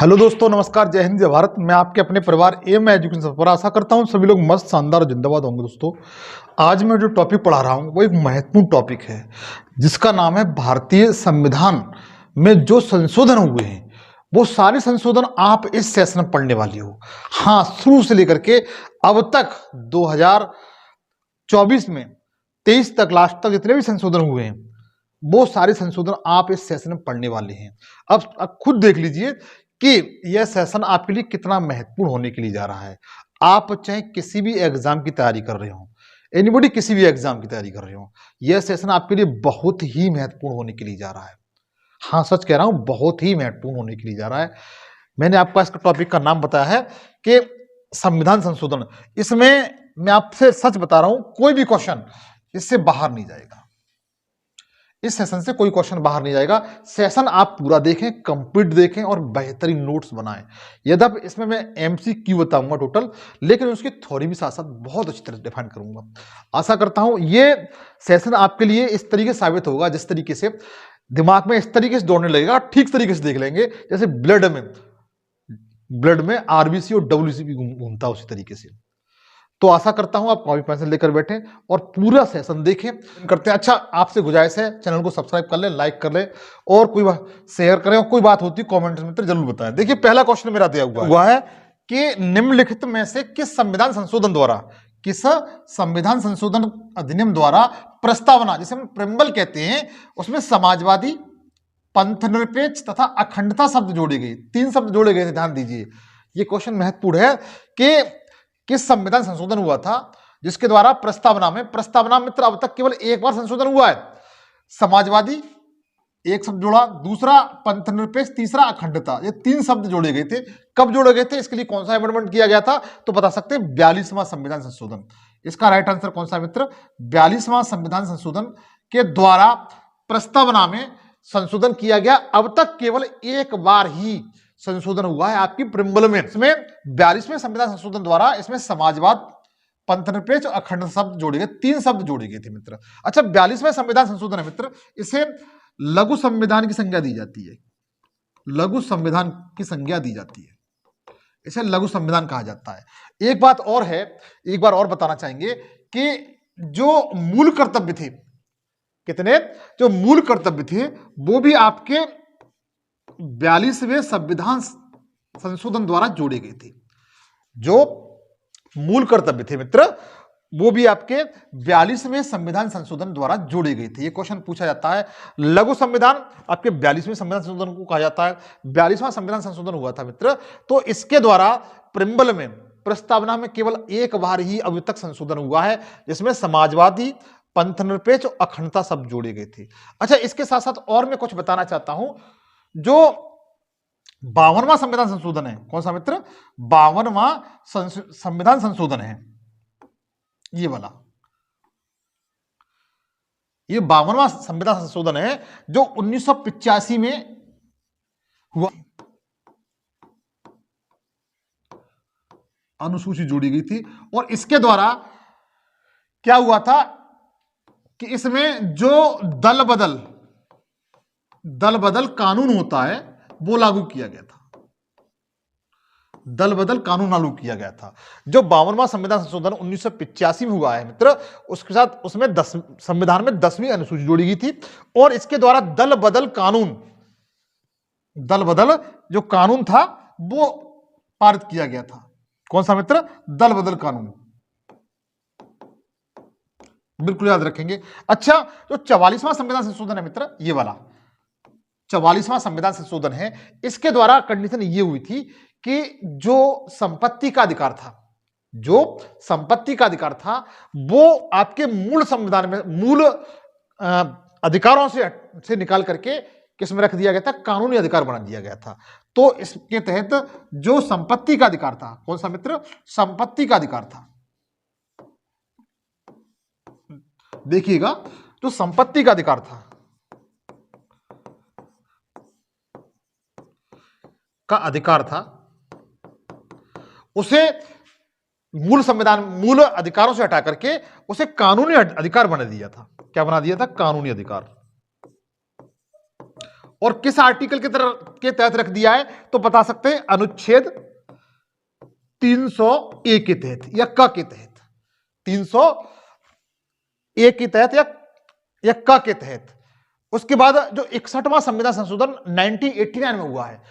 Hello दोस्तों, नमस्कार, जय हिंद, जय भारत। मैं आपके अपने परिवार एम एजुकेशन पर आशा करता हूं सभी लोग मस्त, शानदार और जिंदाबाद होंगे। दोस्तों, आज मैं जो टॉपिक पढ़ा रहा हूं वो एक महत्वपूर्ण टॉपिक है जिसका नाम है भारतीय संविधान में जो संशोधन हुए हैं वो सारे संशोधन आप इस सेशन में पढ़ने वाली हो। हाँ, शुरू से लेकर के अब तक 2024 में 23 तक, लास्ट तक जितने भी संशोधन हुए हैं वो सारे संशोधन आप इस सेशन में पढ़ने वाले हैं। अब खुद देख लीजिए कि यह सेशन आपके लिए कितना महत्वपूर्ण होने के लिए जा रहा है। आप चाहे किसी भी एग्जाम की तैयारी कर रहे हो, एनीबॉडी किसी भी एग्जाम की तैयारी कर रहे हो, यह सेशन आपके लिए बहुत ही महत्वपूर्ण होने के लिए जा रहा है। हाँ, सच कह रहा हूं, बहुत ही महत्वपूर्ण होने के लिए जा रहा है। मैंने आपको इसका टॉपिक का नाम बताया है कि संविधान संशोधन। इसमें मैं आपसे सच बता रहा हूं, कोई भी क्वेश्चन इससे बाहर नहीं जाएगा। इस सेशन से कोई क्वेश्चन बाहर नहीं जाएगा। सेशन आप पूरा देखें, कंप्लीट देखें और बेहतरीन नोट्स बनाएं। यद्यपि इसमें मैं एमसीक्यू बताऊंगा टोटल, लेकिन उसकी थ्योरी भी साथ साथ बहुत अच्छी तरह डिफाइन करूंगा। आशा करता हूं ये सेशन आपके लिए इस तरीके साबित होगा, जिस तरीके से दिमाग में इस तरीके से दौड़ने लगेगा, ठीक तरीके से देख लेंगे जैसे ब्लड में आरबीसी और डब्ल्यूसी भी घूमता उसी तरीके से। तो आशा करता हूं आप कॉपी पेंसिल लेकर बैठे और पूरा सेशन देखें करते हैं। अच्छा, आपसे गुजारिश है चैनल को सब्सक्राइब कर ले, लाइक कर ले और कोई शेयर करें, और कोई बात होती है कमेंट में तो जरूर बताएं। देखिए, पहला क्वेश्चन मेरा दिया हुआ है कि निम्नलिखित में से किस संविधान संशोधन अधिनियम द्वारा प्रस्तावना, जिसे हम प्रेम्बल कहते हैं, उसमें समाजवादी, पंथनिरपेक्ष तथा अखंडता शब्द जोड़े गए। 3 शब्द जोड़े गए थे, ध्यान दीजिए। ये क्वेश्चन महत्वपूर्ण है कि किस संविधान संशोधन हुआ था जिसके द्वारा प्रस्तावना मित्र अब तक केवल एक बार संशोधन हुआ है। समाजवादी एक शब्द जोड़ा, दूसरा पंथनिरपेक्ष, तीसरा अखंडता। ये 3 शब्द जोड़े गए थे। कब जोड़े गए थे, इसके लिए कौन सा अमेंडमेंट किया गया था, तो बता सकते हैं 42वां संविधान संशोधन। इसका राइट आंसर कौन सा मित्र, 42वां संविधान संशोधन के द्वारा प्रस्तावना में संशोधन किया गया। अब तक केवल एक बार ही संशोधन हुआ है आपकी प्रिम्बल में। इसमें 42वें संविधान संशोधन द्वारा इसमें समाजवाद, पंथनिरपेक्ष और अखंड शब्द जोड़े गए, 3 शब्द जोड़े गए थे मित्र। अच्छा, 42वें संविधान संशोधन है मित्र, इसे लघु संविधान की संज्ञा दी जाती है। लघु संविधान की संज्ञा दी जाती है, इसे लघु संविधान कहा जाता है। एक बात और है, एक बार और बताना चाहेंगे कि जो मूल कर्तव्य थे, कितने जो मूल कर्तव्य थे वो भी आपके 42वें संविधान संशोधन द्वारा जोड़े गए थे। जो मूल कर्तव्य थे मित्र वो भी आपके 42वें संविधान संशोधन द्वारा जोड़े गए थे। ये क्वेश्चन पूछा जाता है। लघु संविधान आपके 42वें संविधान संशोधन को कहा जाता है। 42वां संविधान संशोधन हुआ था मित्र, तो इसके द्वारा प्रिम्बल में, प्रस्तावना में केवल एक बार ही अभी तक संशोधन हुआ है, जिसमें समाजवादी, पंथनिरपेक्ष और अखंडता शब्द जोड़े गए थे। अच्छा, इसके साथ साथ और मैं कुछ बताना चाहता हूं। जो 52वां संविधान संशोधन है, कौन सा मित्र, 52वां संविधान संशोधन है, ये वाला, ये 52वां संविधान संशोधन है जो 1985 में हुआ। अनुसूची जोड़ी गई थी और इसके द्वारा क्या हुआ था कि इसमें जो दल बदल कानून होता है वो लागू किया गया था। दल बदल कानून लागू किया गया था। जो 52वां संविधान संशोधन 1985 में हुआ है मित्र, उसके साथ उसमें संविधान में 10वीं अनुसूची जोड़ी गई थी और इसके द्वारा दल बदल जो कानून था वो पारित किया गया था। कौन सा मित्र, दल बदल कानून, बिल्कुल याद रखेंगे। अच्छा, जो 44वां संविधान संशोधन है मित्र, ये वाला 44वां संविधान संशोधन है, इसके द्वारा कंडीशन ये हुई थी कि जो संपत्ति का अधिकार था वो आपके मूल संविधान में, मूल अधिकारों से निकाल करके किस में रख दिया गया था, कानूनी अधिकार बना दिया गया था। तो इसके तहत जो संपत्ति का अधिकार था, कौन सा मित्र, संपत्ति का अधिकार था, देखिएगा, जो संपत्ति का अधिकार था उसे मूल अधिकारों से हटा करके उसे कानूनी अधिकार बना दिया था। क्या बना दिया था, कानूनी अधिकार। और किस आर्टिकल के तहत रख दिया है, तो बता सकते हैं अनुच्छेद 300 ए के तहत या क के तहत, 300 ए के तहत या क के तहत। उसके बाद जो 61वां संविधान संशोधन 1989 में हुआ है,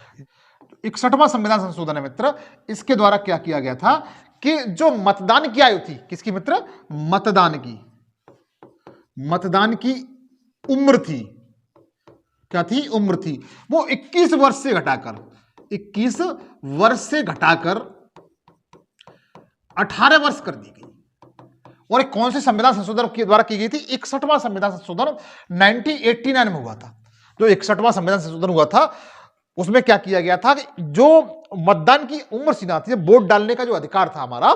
61वां संविधान संशोधन है मित्र, इसके द्वारा क्या किया गया था कि जो मतदान की आयु थी, किसकी मित्र, मतदान की उम्र थी, क्या थी, उम्र थी, वो 21 वर्ष से घटाकर 18 वर्ष कर दी गई। और कौन से संविधान संशोधन के द्वारा की गई थी, 61वां संविधान संशोधन 1989 में हुआ था। जो 61वां संविधान संशोधन हुआ था उसमें क्या किया गया था कि जो मतदान की उम्र सीमा थी, वोट डालने का जो अधिकार था हमारा,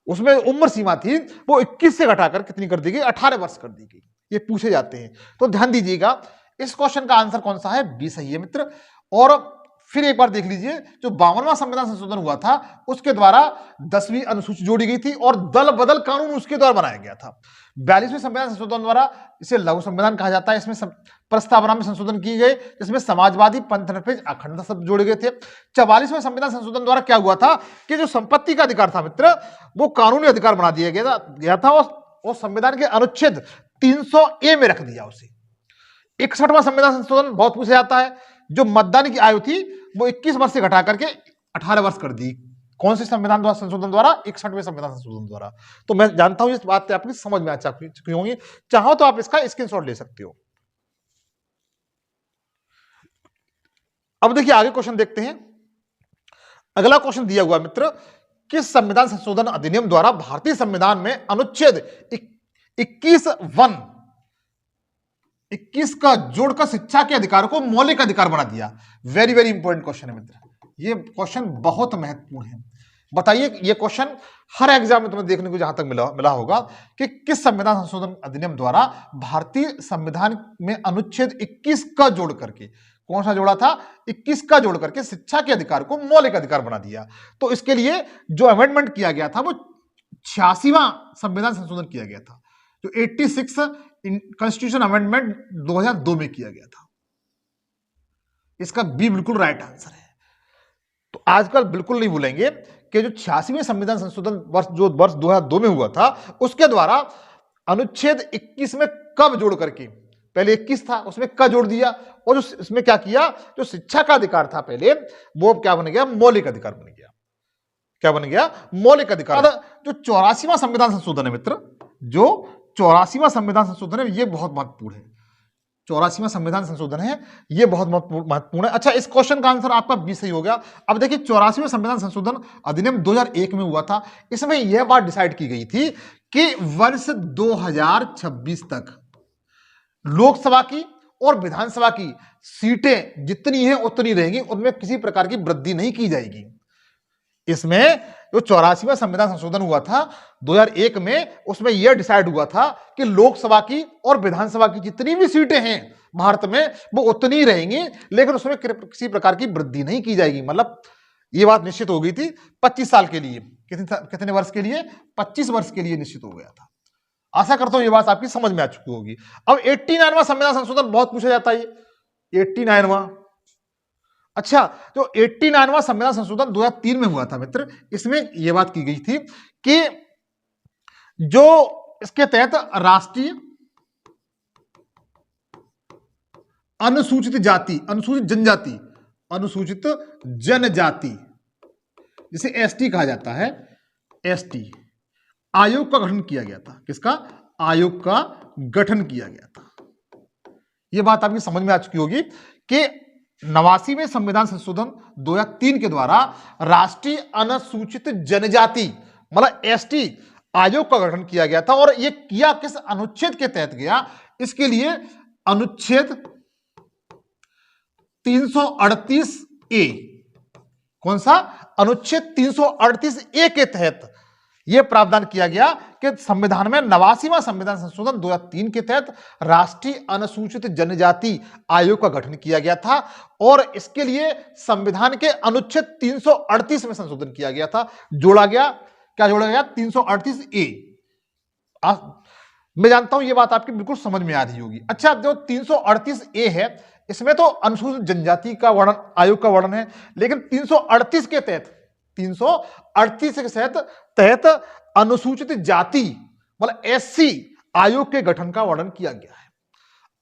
उसमें उम्र सीमा थी वो 21 से घटाकर कितनी कर दी गई, 18 वर्ष कर दी गई। ये पूछे जाते हैं, तो ध्यान दीजिएगा इस क्वेश्चन का आंसर कौन सा है, बी सही है मित्र। और फिर एक बार देख लीजिए, जो 52वां संविधान संशोधन हुआ था उसके द्वारा 10वीं अनुसूची जोड़ी गई थी और दल बदल कानून उसके द्वारा बनाया गया था। 42वें संविधान संशोधन द्वारा, इसे लघु संविधान कहा जाता है, इसमें प्रस्तावना में संशोधन की गए जिसमें समाजवादी, पंथनिरपेक्ष, अखंडता शब्द जोड़े गए थे। 44वें संविधान संशोधन द्वारा क्या हुआ था कि जो संपत्ति का अधिकार था मित्र, वो कानूनी अधिकार बना दिया गया था और संविधान के अनुच्छेद 300 ए में रख दिया उसे। 61वां संविधान संशोधन बहुत पूछा जाता है, जो मतदान की आयु थी वो 21 वर्ष से घटा करके 18 वर्ष कर दी। कौन से संविधान द्वारा, संशोधन द्वारा, 61वें संविधान संशोधन द्वारा। तो मैं जानता हूं इस बात से आपकी समझ में आ चुकी होंगी, चाहो तो आप इसका स्क्रीनशॉट ले सकते हो। अब देखिए आगे क्वेश्चन देखते हैं। अगला क्वेश्चन दिया हुआ मित्र, किस संविधान संशोधन अधिनियम द्वारा भारतीय संविधान में अनुच्छेद 21 का जोड़कर शिक्षा के अधिकार को मौलिक अधिकार बना दिया। वेरी वेरी इंपॉर्टेंट क्वेश्चन है मित्र, ये क्वेश्चन बहुत महत्वपूर्ण है। बताइए, ये क्वेश्चन हर एग्जाम में तुम्हें देखने को जहां तक मिला होगा कि किस संविधान संशोधन अधिनियम द्वारा भारतीय संविधान में अनुच्छेद 21 का जोड़ करके, कौन सा जोड़ा था, 21 का जोड़ करके शिक्षा के अधिकार को मौलिक अधिकार बना दिया। तो इसके लिए जो अमेंडमेंट किया गया था वो 86वां संविधान संशोधन किया गया था, जो 86 कॉन्स्टिट्यूशन अमेंडमेंट 2002 में किया गया था। इसका बी बिल्कुल राइट आंसर है। तो आजकल बिल्कुल नहीं भूलेंगे कि जो 86वें संविधान संशोधन वर्ष 2002 में हुआ था, उसके द्वारा अनुच्छेद 21 में कब जोड़ करके, पहले 21 था उसमें क जोड़ दिया, और जो इसमें क्या किया, जो शिक्षा का अधिकार था पहले, वो क्या बन गया, मौलिक अधिकार बन गया। क्या बन गया, मौलिक अधिकार। जो 84वां संविधान संशोधन है मित्र, जो 84वां संविधान संशोधन है, ये बहुत महत्वपूर्ण है। 84वां संविधान संशोधन है, ये बहुत महत्वपूर्ण है। अच्छा, इस क्वेश्चन का आंसर आपका बी सही हो गया। अब देखिए 84वें संविधान संशोधन अधिनियम 2001 में हुआ था। इसमें यह बात डिसाइड की गई थी कि वर्ष 2026 तक लोकसभा की और विधानसभा की सीटें जितनी हैं उतनी रहेंगी, उनमें किसी प्रकार की वृद्धि नहीं की जाएगी। इसमें जो 84वां संविधान संशोधन हुआ था 2001 में, उसमें यह डिसाइड हुआ था कि लोकसभा की और विधानसभा की जितनी भी सीटें हैं भारत में वो उतनी ही रहेंगी, लेकिन उसमें किसी प्रकार की वृद्धि नहीं की जाएगी। मतलब ये बात निश्चित हो गई थी 25 साल के लिए। कितने वर्ष के लिए, 25 वर्ष के लिए निश्चित हो गया था। आशा करता हूं ये बात आपकी समझ में आ चुकी होगी। अब 89वां संविधान संशोधन बहुत पूछा जाता है, 89वां। अच्छा, जो 89वां संविधान संशोधन 2003 में हुआ था मित्र, इसमें यह बात की गई थी कि जो इसके तहत राष्ट्रीय अनुसूचित जाति, अनुसूचित जनजाति जिसे एसटी कहा जाता है, एसटी आयोग का गठन किया गया था। किसका, आयोग का गठन किया गया था। यह बात आपकी समझ में आ चुकी होगी कि 89वें संविधान संशोधन 2003 के द्वारा राष्ट्रीय अनुसूचित जनजाति मतलब एसटी आयोग का गठन किया गया था। और यह किया किस अनुच्छेद के तहत गया, इसके लिए अनुच्छेद 338 ए, कौन सा, अनुच्छेद 338 ए के तहत यह प्रावधान किया गया कि संविधान में 89वां संविधान संशोधन 2003 के तहत राष्ट्रीय अनुसूचित जनजाति आयोग का गठन किया गया था। और इसके लिए संविधान के अनुच्छेद 338 में संशोधन किया गया था, जोड़ा गया। क्या जोड़ा गया, 338 ए। मैं जानता हूं ये बात आपकी बिल्कुल समझ में आ रही होगी। अच्छा, जो 338A है इसमें तो अनुसूचित जनजाति का वर्णन, आयोग का वर्णन है, लेकिन 338 के तहत 338 के तहत अनुसूचित जाति मतलब SC आयोग के गठन का वर्णन किया गया है।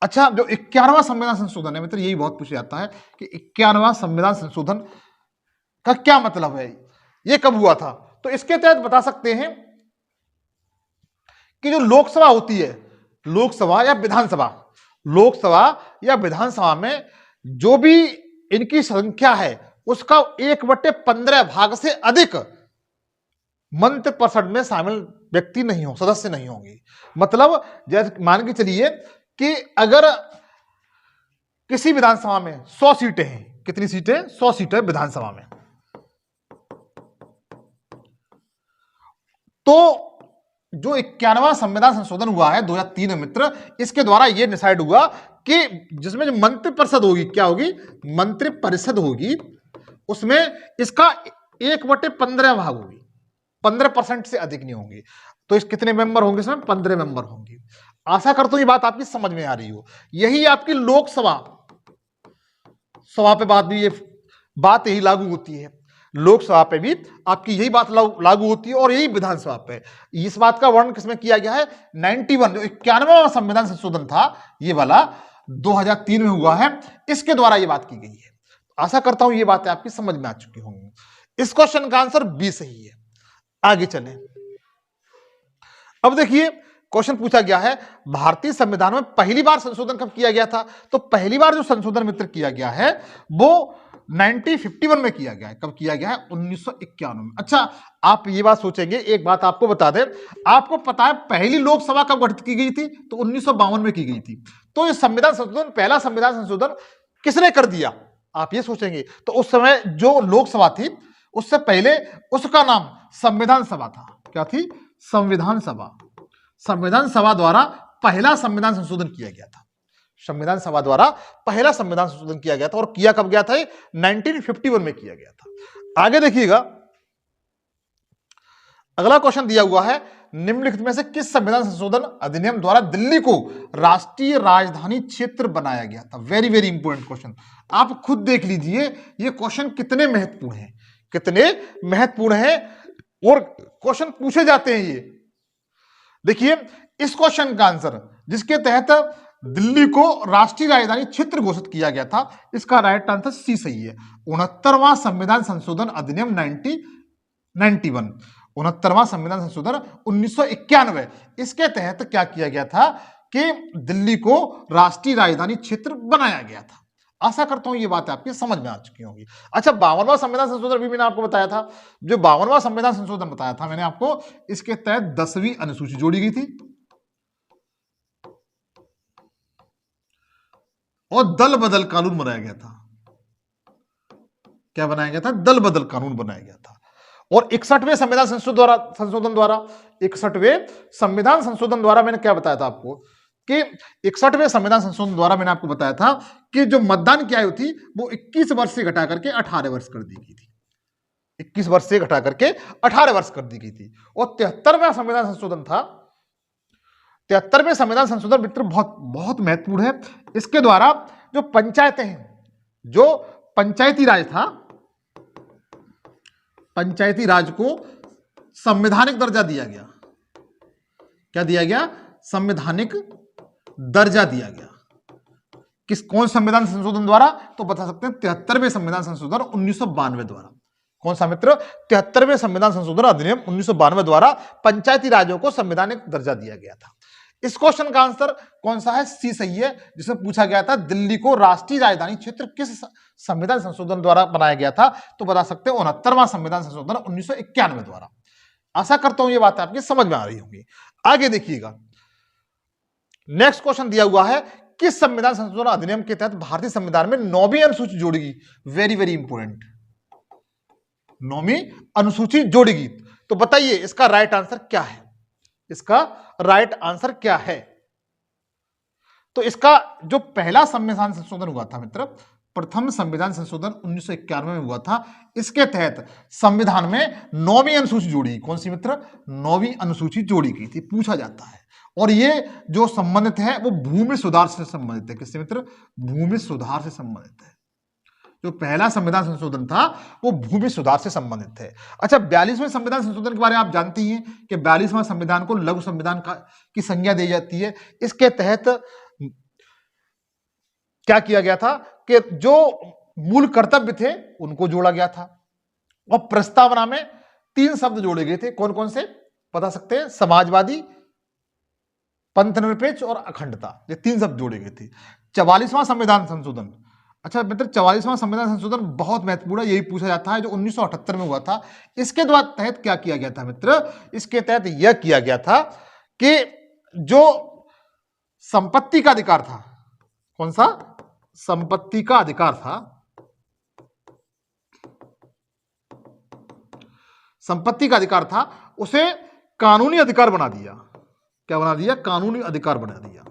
अच्छा, जो 51वां संविधान संशोधन है मित्र, यही बहुत पूछा जाता है कि 51वां संविधान संशोधन का क्या मतलब है, ये कब हुआ था? तो इसके तहत बता सकते हैं कि जो लोकसभा होती है, लोकसभा या विधानसभा, लोकसभा या विधानसभा में जो भी इनकी संख्या है उसका 1/15 भाग से अधिक मंत्रिपरिषद में शामिल व्यक्ति नहीं हो, सदस्य नहीं होंगे। मतलब जैसे मान के चलिए कि अगर किसी विधानसभा में 100 सीटें हैं, कितनी सीटें? 100 सीटें विधानसभा में, तो जो 51वां संविधान संशोधन हुआ है 2003 में मित्र, इसके द्वारा यह डिसाइड हुआ कि जिसमें जो मंत्रिपरिषद होगी, क्या होगी? मंत्रिपरिषद होगी, उसमें इसका 1/15 भाग होगी, 15% से अधिक नहीं होंगी। तो इस कितने मेंबर होंगे? इसमें 15 मेंबर होंगे। आशा करता हूं ये बात आपकी समझ में आ रही हो। यही आपकी लोकसभा पे बात भी, ये बात यही लागू होती है, लोकसभा पे भी आपकी यही बात लागू होती है, और यही विधानसभा पे। इस बात का वर्णन किसमें किया गया है? 91 जो 91वां संविधान संशोधन था, ये वाला 2003 में हुआ है, इसके द्वारा ये बात की गई है। आशा करता हूं ये बातें आपकी समझ में आ चुकी होंगी। इस क्वेश्चन का आंसर बी सही है। आगे चलें। अब देखिए क्वेश्चन पूछा गया है, भारतीय संविधान में पहली बार संशोधन कब किया गया था? तो पहली बार जो संशोधन मित्र किया गया है वो 1951 में किया गया है। कब किया गया है? 1951 में। अच्छा, आप ये बात सोचेंगे, एक बात आपको बता दें, आपको पता है पहली लोकसभा कब गठित की गई थी? तो 1952 में की गई थी। तो ये संविधान संशोधन, पहला संविधान संशोधन किसने कर दिया? आप ये सोचेंगे। तो उस समय जो लोकसभा थी उससे पहले उसका नाम संविधान सभा था। क्या थी? संविधान सभा। संविधान सभा द्वारा पहला संविधान संशोधन किया गया था। संविधान सभा द्वारा पहला संविधान संशोधन किया गया था, और किया कब गया था? 1951 में किया गया था। आगे देखिएगा, अगला क्वेश्चन दिया हुआ है, निम्नलिखित में से किस संविधान संशोधन अधिनियम द्वारा दिल्ली को राष्ट्रीय राजधानी क्षेत्र बनाया गया था? Very very important question. आप खुद देख लीजिए ये क्वेश्चन कितने महत्वपूर्ण है, कितने महत्वपूर्ण है, और क्वेश्चन पूछे जाते हैं ये। देखिए इस क्वेश्चन का आंसर, जिसके तहत दिल्ली को राष्ट्रीय राजधानी क्षेत्र घोषित किया गया था, इसका राइट आंसर सी सही है। 69वां संविधान संशोधन अधिनियम 1991, 69वां संविधान संशोधन 1991, इसके तहत क्या किया गया था कि दिल्ली को राष्ट्रीय राजधानी क्षेत्र बनाया गया था। आशा करता हूं ये बात आपकी समझ में आ चुकी होगी। अच्छा, 52वां संविधान संशोधन भी मैंने आपको बताया था। जो 52वां संविधान संशोधन बताया था मैंने आपको, इसके तहत 10वीं अनुसूची जोड़ी गई थी और दल बदल कानून बनाया गया था। क्या बनाया गया था? दल बदल कानून बनाया गया था। और 61वें संविधान संशोधन द्वारा 61वें संविधान संशोधन द्वारा मैंने क्या बताया था आपको कि 61वें संविधान संशोधन द्वारा मैंने आपको बताया था कि जो मतदान की आयु थी वो 21 वर्ष से घटा करके 18 वर्ष कर दी गई थी। 21 वर्ष से घटा करके 18 वर्ष कर दी गई थी। और 73वां संविधान संशोधन था, 73वें संविधान संशोधन मित्र बहुत बहुत महत्वपूर्ण है। इसके द्वारा जो पंचायतें हैं, जो पंचायती राज था, पंचायती राज को संवैधानिक दर्जा दिया गया। क्या दिया गया? संवैधानिक दर्जा दिया गया। कौन संविधान संशोधन द्वारा? तो बता सकते हैं 73वें संविधान संशोधन 1992 द्वारा। कौन सा मित्र? 73वें संविधान संशोधन अधिनियम 1992 द्वारा पंचायती राज्यों को संवैधानिक दर्जा दिया गया था। इस क्वेश्चन का आंसर कौन सा है? सी सही है, जिसमें पूछा गया था दिल्ली को राष्ट्रीय राजधानी क्षेत्र किस संविधान संशोधन द्वारा बनाया गया था? तो बता सकते हैं 69वां संविधान संशोधन 1991 द्वारा। आशा करता हूं ये बात आपकी समझ में आ रही होगी। आगे देखिएगा, नेक्स्ट क्वेश्चन दिया हुआ है, किस संविधान संशोधन अधिनियम के तहत भारतीय संविधान में 9वीं अनुसूची जोड़ेगी? वेरी वेरी इंपोर्टेंट, 9वीं अनुसूची जोड़ेगी। तो बताइए इसका राइट आंसर क्या है? इसका राइट आंसर क्या है? तो इसका जो पहला संविधान संशोधन हुआ था मित्र, प्रथम संविधान संशोधन 1991 में हुआ था। इसके तहत संविधान में 9वीं अनुसूची जोड़ी। कौन सी मित्र? 9वीं अनुसूची जोड़ी गई थी। पूछा जाता है और ये जो संबंधित है वो भूमि सुधार से संबंधित है। किससे मित्र? भूमि सुधार से संबंधित है। जो पहला संविधान संशोधन था वो भूमि सुधार से संबंधित है। अच्छा, 42वें संविधान संशोधन के बारे में आप जानते ही हैं कि 42वां संविधान को लघु संविधान की संज्ञा दी जाती है। इसके तहत क्या किया गया था कि जो मूल कर्तव्य थे उनको जोड़ा गया था और प्रस्तावना में 3 शब्द जोड़े गए थे। कौन कौन से बता सकते हैं? समाजवादी, पंथनिरपेक्ष और अखंडता, ये 3 शब्द जोड़े गए थे। 44वां संविधान संशोधन, अच्छा मित्र 44वां संविधान संशोधन बहुत महत्वपूर्ण है, यही पूछा जाता है, जो 1978 में हुआ था। इसके द्वारा तहत क्या किया गया था मित्र? इसके तहत यह किया गया था कि जो संपत्ति का अधिकार था, कौन सा? संपत्ति का अधिकार था, संपत्ति का अधिकार था, उसे कानूनी अधिकार बना दिया। क्या बना दिया? कानूनी अधिकार बना दिया।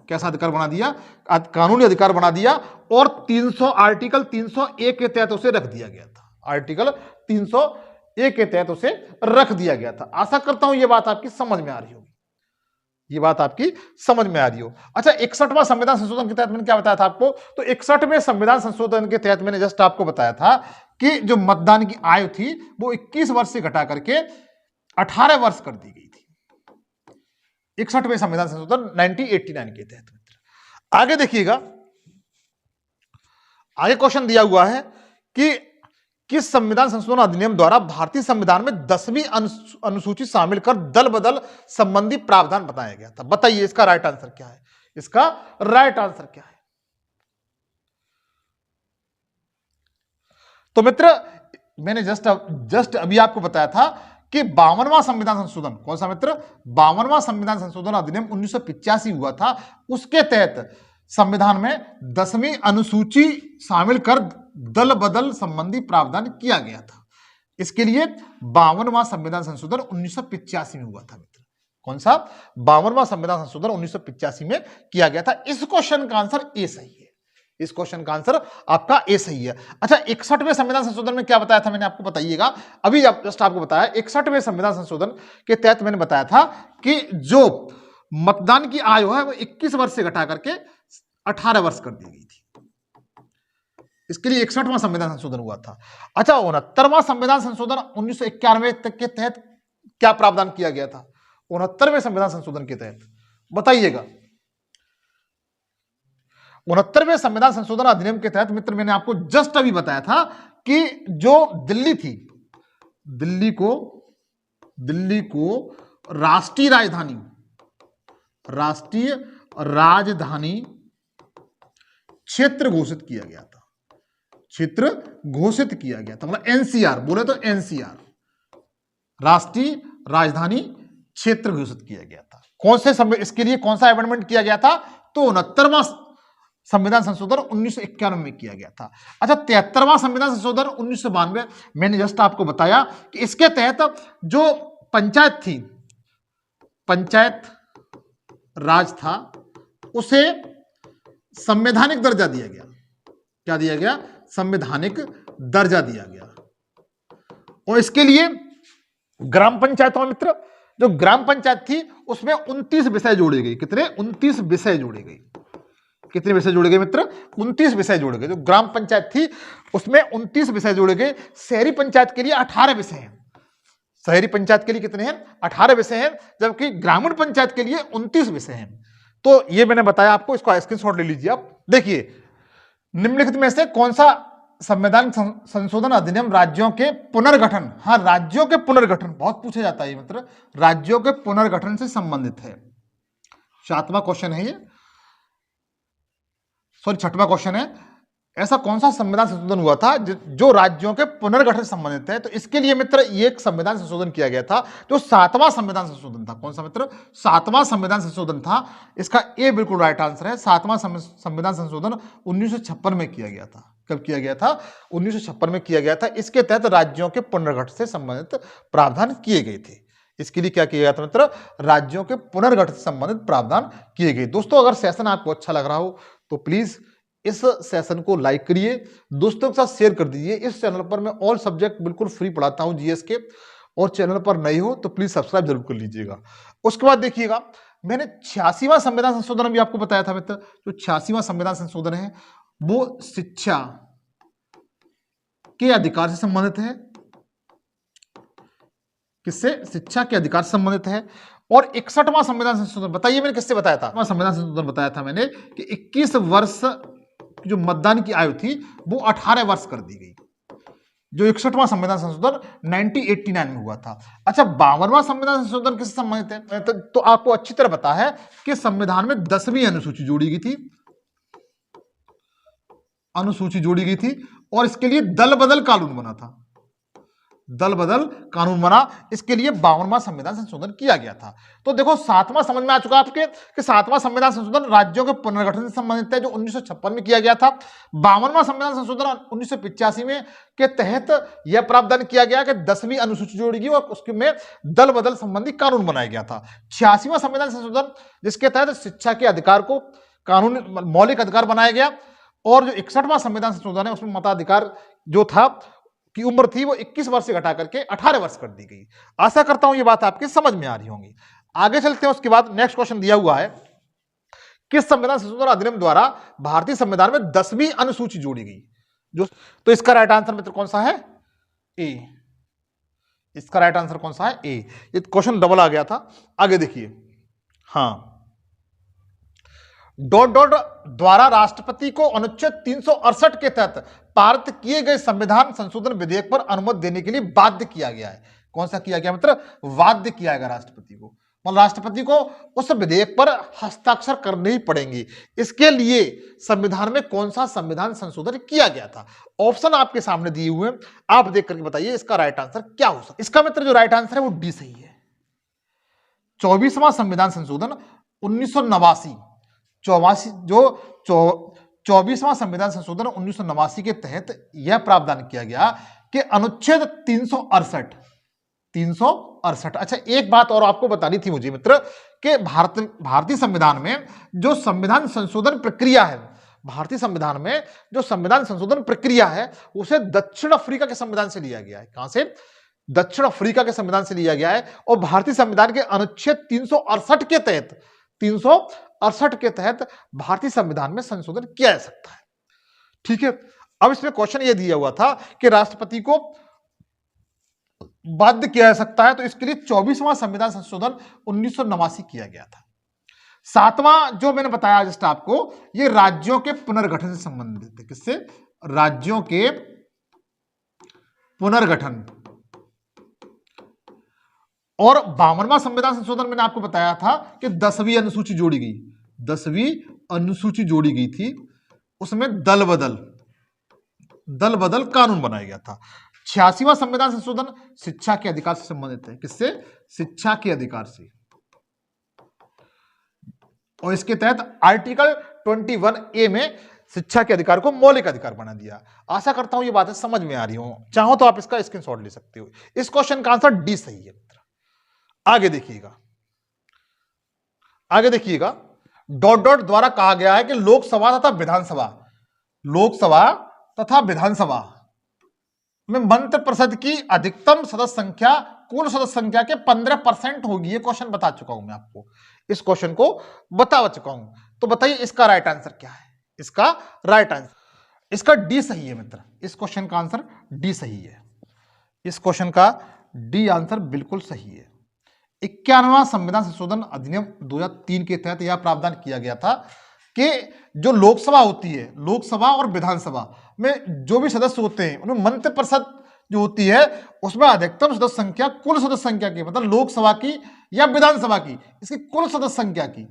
कैसा अधिकार बना दिया? कानूनी अधिकार बना दिया। और आर्टिकल 301 के तहत उसे रख दिया गया था। आर्टिकल 301 के तहत उसे रख दिया गया था। आशा करता हूं यह बात आपकी समझ में आ रही होगी, ये बात आपकी समझ में आ रही हो। अच्छा, 61वां संविधान संशोधन के तहत मैंने क्या बताया था आपको? तो 61वें संविधान संशोधन के तहत मैंने जस्ट आपको बताया था कि जो मतदान की आयु थी वो 21 वर्ष से घटा करके 18 वर्ष कर दी गई थी। 61वें संविधान संशोधन 1989 के तहत। आगे देखिएगा, आगे क्वेश्चन दिया हुआ है कि किस संविधान संशोधन अधिनियम द्वारा भारतीय संविधान में 10वीं अनुसूची शामिल कर दल बदल संबंधी प्रावधान बताया गया था? बताइए इसका राइट आंसर क्या है? इसका राइट आंसर क्या है? तो मित्र मैंने जस्ट अभी आपको बताया था कि 52वां संविधान संशोधन, कौन सा मित्र? 52वां संविधान संशोधन अधिनियम 1985 हुआ था। उसके तहत संविधान में 10वीं अनुसूची शामिल कर दल बदल संबंधी प्रावधान किया गया था। इसके लिए 52वां संविधान संशोधन 1985 में हुआ था मित्र। कौन सा? 52वां संविधान संशोधन 1985 में किया गया था। इस क्वेश्चन का आंसर ए सही है। इस क्वेश्चन का आंसर आपका ए सही है। अच्छा, 61वें संविधान संशोधन में क्या बताया था मैंने आपको? बताइएगा, अभी जस्ट आपको बताया। 61वें संविधान संशोधन के तहत मैंने बताया था कि जो मतदान की आयु है वो 21 वर्ष से घटा करके 18 वर्ष कर दी गई थी। इसके लिए 61वां संविधान संशोधन हुआ था। अच्छा, 69वां संविधान संशोधन 1991 तक के तहत क्या प्रावधान किया गया था? 69वें संविधान संशोधन के तहत बताइएगा। 69वें संविधान संशोधन अधिनियम के तहत मित्र मैंने आपको जस्ट अभी बताया था कि जो दिल्ली थी, दिल्ली को राष्ट्रीय राजधानी क्षेत्र घोषित किया गया था। क्षेत्र घोषित किया गया था, मतलब एनसीआर बोले तो एनसीआर, राष्ट्रीय राजधानी क्षेत्र घोषित किया गया था। कौन से इसके लिए कौन सा अमेंडमेंट किया गया था? तो 69वां संविधान संशोधन 1991 में किया गया था। अच्छा, 73वां संविधान संशोधन 1992, मैंने जस्ट आपको बताया कि इसके तहत जो पंचायत थी, पंचायत राज था, उसे संवैधानिक दर्जा दिया गया। क्या दिया गया? संवैधानिक दर्जा दिया गया। और इसके लिए ग्राम पंचायतों में मित्र, जो ग्राम पंचायत थी उसमें 29 विषय जोड़े गए। कितने? 29 विषय जोड़े गए। कितने विषय जोड़े गए मित्र? 29 विषय जोड़े गए। जो ग्राम पंचायत थी उसमें 29 विषय जोड़े गए। शहरी पंचायत के लिए 18 विषय हैं। शहरी पंचायत के लिए कितने हैं? 18 विषय हैं, जबकि ग्रामीण पंचायत के लिए 29 विषय हैं। तो ये मैंने बताया आपको, इसको स्क्रीनशॉट ले लीजिए आप। देखिए, निम्नलिखित में से कौन सा संविधान संशोधन अधिनियम राज्यों के पुनर्गठन, हाँ राज्यों के पुनर्गठन, बहुत पूछा जाता है मित्र, राज्यों के पुनर्गठन से संबंधित है। 7वां क्वेश्चन है ये, सॉरी 6वां क्वेश्चन है। ऐसा कौन सा संविधान संशोधन हुआ था जो राज्यों के पुनर्गठन से संबंधित है? तो इसके लिए मित्र ये एक संविधान संशोधन किया गया था, जो 7वां संविधान संशोधन था। कौन सा मित्र? 7वां संविधान संशोधन था। इसका ए बिल्कुल राइट आंसर है। 7वां संविधान संशोधन 1956 में किया गया था। कब किया गया था? 1956 में किया गया था। इसके तहत राज्यों के पुनर्गठन से संबंधित प्रावधान किए गए थे। इसके लिए क्या किया गया था मित्र? राज्यों के पुनर्गठन से संबंधित प्रावधान किए गए। दोस्तों, अगर सेशन आपको अच्छा लग रहा हो तो प्लीज इस सेशन को लाइक करिए, दोस्तों के साथ शेयर कर दीजिए। इस चैनल पर मैं ऑल सब्जेक्ट बिल्कुल फ्री पढ़ाता हूं जीएस के, और चैनल पर नए हो तो प्लीज सब्सक्राइब जरूर कर लीजिएगा। उसके बाद देखिएगा, मैंने 86वां संविधान संशोधन भी आपको बताया था मित्र। जो 86वां संविधान संशोधन है वो शिक्षा के अधिकार से संबंधित है। किससे? शिक्षा के अधिकार से संबंधित है। और 61वां संविधान संशोधन बताइए मैंने किससे बताया था? संविधान संशोधन बताया था मैंने कि 21 वर्ष जो मतदान की आयु थी वो 18 वर्ष कर दी गई। जो 61वां संविधान संशोधन 1989 में हुआ था। अच्छा, 52वां संविधान संशोधन किससे संबंधित है? तो आपको अच्छी तरह पता है कि संविधान में 10वीं अनुसूची जोड़ी गई थी, अनुसूची जोड़ी गई थी और इसके लिए दल बदल कानून बना था। दल बदल कानून बना, इसके लिए 52वां संविधान संशोधन किया गया था। तो देखो 7वां समझ में आ चुका आपके कि 7वां संविधान संशोधन राज्यों के पुनर्गठन से संबंधित है, जो 1956 में किया गया था। 52वां संविधान संशोधन 1985 में के तहत यह प्रावधान किया गया कि 10वीं अनुसूची जोड़ी गई और उसके में दल बदल संबंधी कानून बनाया गया था। 86वां संविधान संशोधन जिसके तहत शिक्षा के अधिकार को कानून मौलिक अधिकार बनाया गया। और जो 61वां संविधान संशोधन है उसमें मताधिकार जो था की उम्र थी वो 21 वर्ष से घटा करके 18 वर्ष कर दी गई। आशा करता हूं ये बात आपके समझ में आ रही होंगी। आगे चलते हैं। उसके बाद नेक्स्ट क्वेश्चन दिया हुआ है, किस संविधान संशोधन अधिनियम द्वारा भारतीय संविधान में 10वीं अनुसूची जोड़ी गई? जो तो इसका राइट आंसर मित्र कौन सा है? ए। इसका राइट आंसर कौन सा है? ए। ये क्वेश्चन डबल आ गया था। आगे देखिए, हाँ, डॉट डॉट द्वारा राष्ट्रपति को अनुच्छेद 368 के तहत पारित किए गए संविधान संशोधन विधेयक पर अनुमति देने के लिए बाध्य किया गया है। कौन सा किया गया मित्र? बाध्य किया गया राष्ट्रपति को। मतलब राष्ट्रपति को उस विधेयक पर हस्ताक्षर करने ही पड़ेंगे। इसके लिए संविधान में कौन सा संविधान संशोधन किया गया था? ऑप्शन आपके सामने दिए हुए, आप देख करके बताइए इसका राइट आंसर क्या हो सकता है। इसका मित्र जो राइट आंसर है वो डी सही है। 24वां संविधान संशोधन 1989, 24वां संविधान संशोधन 1989 के तहत यह प्रावधान किया गया कि अनुच्छेद 368। अच्छा, एक बात और आपको बतानी थी मुझे मित्र कि भारतीय संविधान में जो संविधान संशोधन प्रक्रिया है, भारतीय संविधान में जो संविधान संशोधन प्रक्रिया है उसे दक्षिण अफ्रीका के संविधान से लिया गया है। कहां से? दक्षिण अफ्रीका के संविधान से लिया गया है। और भारतीय संविधान के अनुच्छेद 368 के तहत 368 के तहत भारतीय संविधान में संशोधन किया जा सकता है। ठीक है। अब इसमें क्वेश्चन यह दिया हुआ था कि राष्ट्रपति को बाध्य किया जा सकता है, तो इसके लिए 24वां संविधान संशोधन 1989 किया गया था। 7वां जो मैंने बताया जस्ट आपको, ये राज्यों के पुनर्गठन से संबंधित है। किससे? राज्यों के पुनर्गठन। और 52वां संविधान संशोधन मैंने आपको बताया था कि 10वीं अनुसूची जोड़ी गई, 10वीं अनुसूची जोड़ी गई थी, उसमें दल बदल कानून बनाया गया था। 86वां संविधान संशोधन शिक्षा के अधिकार से संबंधित है। किससे? शिक्षा के अधिकार से। और इसके तहत आर्टिकल 21A में शिक्षा के अधिकार को मौलिक अधिकार बना दिया। आशा करता हूं ये बातें समझ में आ रही हो। चाहो तो आप इसका स्क्रीनशॉट ले सकते हो। इस क्वेश्चन का आंसर डी सही है। आगे देखिएगा, डॉट डॉट द्वारा कहा गया है कि लोकसभा तथा विधानसभा में मंत्रिपरिषद की अधिकतम सदस्य संख्या कुल सदस्य संख्या के 15% होगी। ये क्वेश्चन बता चुका हूं मैं आपको, इस क्वेश्चन को बता चुका हूं। तो बताइए इसका राइट आंसर क्या है? इसका राइट आंसर, इसका डी सही है मित्र। इस क्वेश्चन का आंसर डी सही है। इस क्वेश्चन का डी आंसर बिल्कुल सही है। 91वां संविधान संशोधन अधिनियम 2003 के तहत यह प्रावधान किया गया था कि जो लोकसभा होती है, लोकसभा और विधानसभा में जो भी सदस्य होते हैं उनमें मंत्रिपरिषद जो होती है उसमें अधिकतम सदस्य संख्या कुल सदस्य संख्या की, मतलब लोकसभा की या विधानसभा की, इसकी कुल सदस्य संख्या की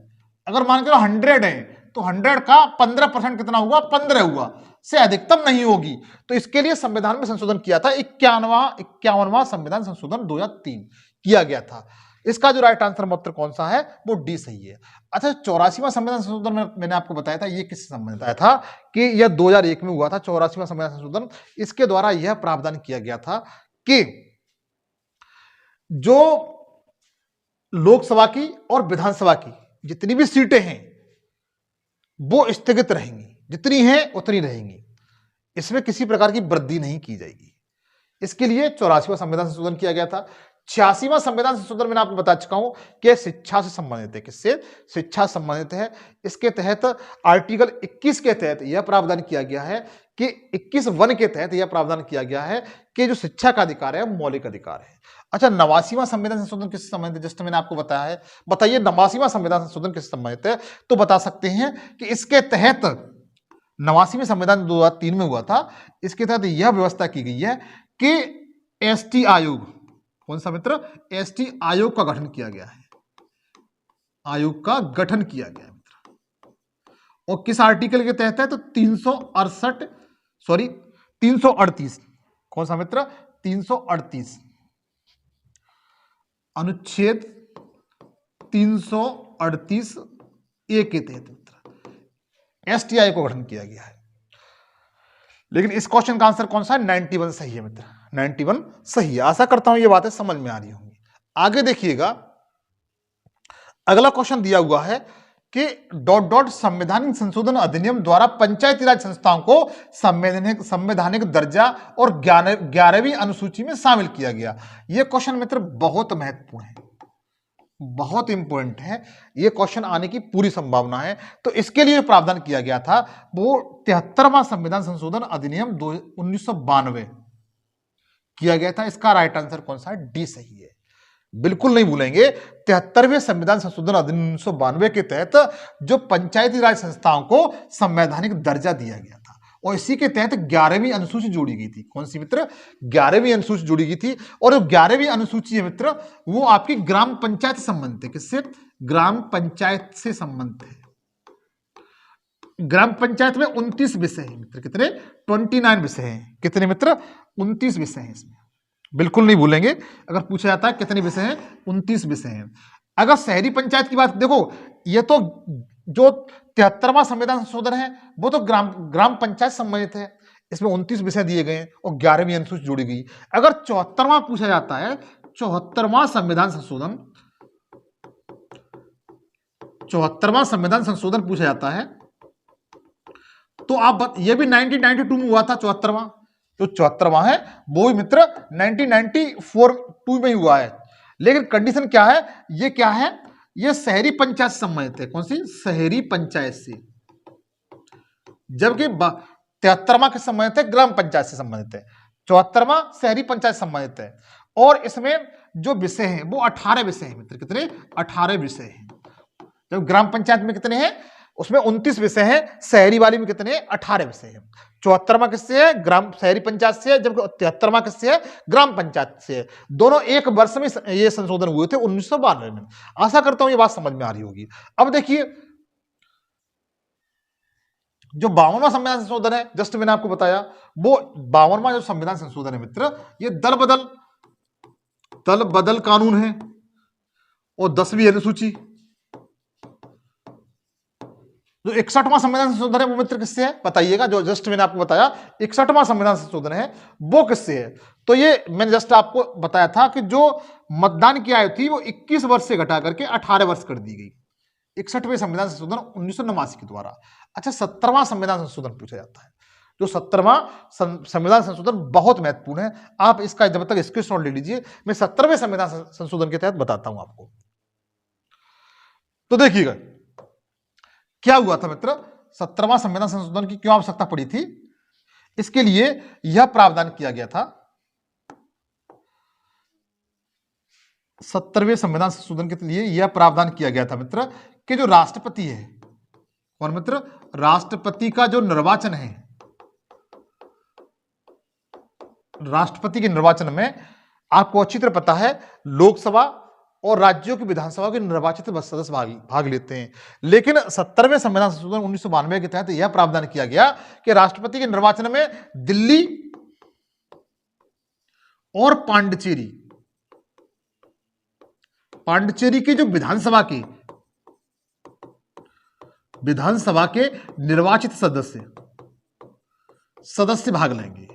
अगर मान के 100 है तो 100 का 15% कितना हुआ? 15 हुआ, से अधिकतम नहीं होगी। तो इसके लिए संविधान में संशोधन किया था। 51वां संविधान संशोधन 2003 किया गया था। इसका जो राइट आंसर मात्र कौन सा है? वो डी सही है। अच्छा, 84वां संविधान संशोधन मैंने आपको बताया था, ये किससे संबंधित आया था कि यह 2001 में हुआ था। 84वां संविधान संशोधन, इसके द्वारा यह प्रावधान किया गया था कि जो लोकसभा की और विधानसभा की जितनी भी सीटें हैं वो स्थगित रहेंगी, जितनी हैं उतनी रहेंगी, इसमें किसी प्रकार की वृद्धि नहीं की जाएगी। इसके लिए 84वां संविधान संशोधन किया गया था। 86वां संविधान संशोधन मैंने आपको बता चुका हूं कि शिक्षा से संबंधित है। किससे? शिक्षा से संबंधित है। इसके तहत आर्टिकल 21 के तहत यह प्रावधान किया गया है कि 21(1) के तहत यह प्रावधान किया गया है कि जो शिक्षा का अधिकार है मौलिक अधिकार है। अच्छा, 89वां संविधान संशोधन किससे संबंधित है? जस्ट मैंने आपको बताया है। बताइए 89वां संविधान संशोधन किससे संबंधित है? तो बता सकते हैं कि इसके तहत 89वें संविधान 2003 में हुआ था। इसके तहत यह व्यवस्था की गई है कि एसटी आयोग, कौन सा मित्र? एसटी आयोग का गठन किया गया है। आयोग का गठन किया गया है मित्र। और किस आर्टिकल के तहत है? तो 338, कौन सा मित्र? 338, अनुच्छेद 338 ए के तहत मित्र एसटीआई को गठन किया गया है। लेकिन इस क्वेश्चन का आंसर कौन सा है? 91 सही है मित्र, 91 सही है। आशा करता हूं ये बातें समझ में आ रही होंगी। आगे देखिएगा, अगला क्वेश्चन दिया हुआ है कि ... संवैधानिक संशोधन अधिनियम द्वारा पंचायती राज संस्थाओं को संवैधानिक दर्जा और 11वीं अनुसूची में शामिल किया गया। यह क्वेश्चन मित्र बहुत महत्वपूर्ण है, बहुत इंपॉर्टेंट है। यह क्वेश्चन आने की पूरी संभावना है। तो इसके लिए प्रावधान किया गया था वो 73वां संविधान संशोधन अधिनियम 1992 किया गया था। इसका राइट आंसर कौन सा है? डी सही है। बिल्कुल नहीं भूलेंगे, 73वें संविधान संशोधन अधिनियम 1992 के तहत जो पंचायती राज संस्थाओं को संवैधानिक दर्जा दिया गया था और इसी के तहत 11वीं अनुसूची जोड़ी गई थी। कौन सी मित्र? 11वीं अनुसूची जोड़ी गई थी। और जो 11वीं अनुसूची है मित्र, वो आपकी ग्राम पंचायत से संबंधित है। किससे? ग्राम पंचायत से संबंधित है। ग्राम पंचायत में 29 विषय है मित्र। कितने? 29 विषय हैं। कितने मित्र? 29 विषय हैं इसमें। बिल्कुल नहीं भूलेंगे, अगर पूछा जाता है कितने विषय हैं? 29 विषय हैं। अगर शहरी पंचायत की बात, देखो ये तो जो 73वां संविधान संशोधन है वो तो ग्राम पंचायत संबंधित है। इसमें 29 विषय दिए गए हैं और 11वीं अनुसूची जोड़ी गई। अगर 74वां पूछा जाता है, 74वां संविधान संशोधन, 74वां संविधान संशोधन पूछा जाता है तो आप ये भी 1992 में हुआ था। 74वां जो 74वां है वो भी मित्र 1994 में ही हुआ है। लेकिन कंडीशन क्या है? ये क्या है? ये शहरी पंचायत से संबंधित है। कौन सी? शहरी पंचायत से। जबकि 73वां के संबंधित है, ग्राम पंचायत से संबंधित है। 74वां शहरी पंचायत से संबंधित है। और इसमें जो विषय हैं वो 18 विषय हैं मित्र। कितने? 18 विषय हैं। जब ग्राम पंचायत में कितने हैं? उसमें 29 विषय हैं। शहरी वाली में कितने हैं? 18 विषय हैं। 74वां किससे है? ग्राम शहरी पंचायत से है, जबकि 73वां किससे है? ग्राम पंचायत से है। दोनों एक वर्ष में ये संशोधन हुए थे 1992 में। आशा करता हूं ये बात समझ में आ रही होगी। अब देखिए, जो 52वां संविधान संशोधन है, जस्ट मैंने आपको बताया, वो 52वां जो संविधान संशोधन है मित्र, ये दल बदल कानून है। और 10वीं अनुसूची, जो 61वां संविधान संशोधन है वो मित्र किससे है? बताइएगा। जो जस्ट मैंने आपको बताया 61वां संविधान संशोधन है वो किससे है? तो ये मैंने जस्ट आपको बताया था कि जो मतदान की आयु थी वो 21 वर्ष से घटा करके 18 वर्ष कर दी गई। 61वें संविधान संशोधन 1989 के द्वारा। अच्छा, 70वां संविधान संशोधन पूछा जाता है। जो 70वां संविधान संशोधन बहुत महत्वपूर्ण है। आप इसका जब तक स्क्रीनशॉट ले लीजिए, मैं 70वें संविधान संशोधन के तहत बताता हूं आपको। तो देखिएगा क्या हुआ था मित्र, 70वां संविधान संशोधन की क्यों आवश्यकता पड़ी थी? इसके लिए यह प्रावधान किया गया था, 70वें संविधान संशोधन के लिए यह प्रावधान किया गया था मित्र कि जो राष्ट्रपति है, और मित्र राष्ट्रपति का जो निर्वाचन है, राष्ट्रपति के निर्वाचन में आपको अच्छी तरह पता है लोकसभा और राज्यों की विधानसभा के निर्वाचित सदस्य भाग लेते हैं। लेकिन 70वें संविधान संशोधन 1992 के तहत यह प्रावधान किया गया कि राष्ट्रपति के निर्वाचन में दिल्ली और पांडिचेरी की जो विधानसभा के निर्वाचित सदस्य भाग लेंगे।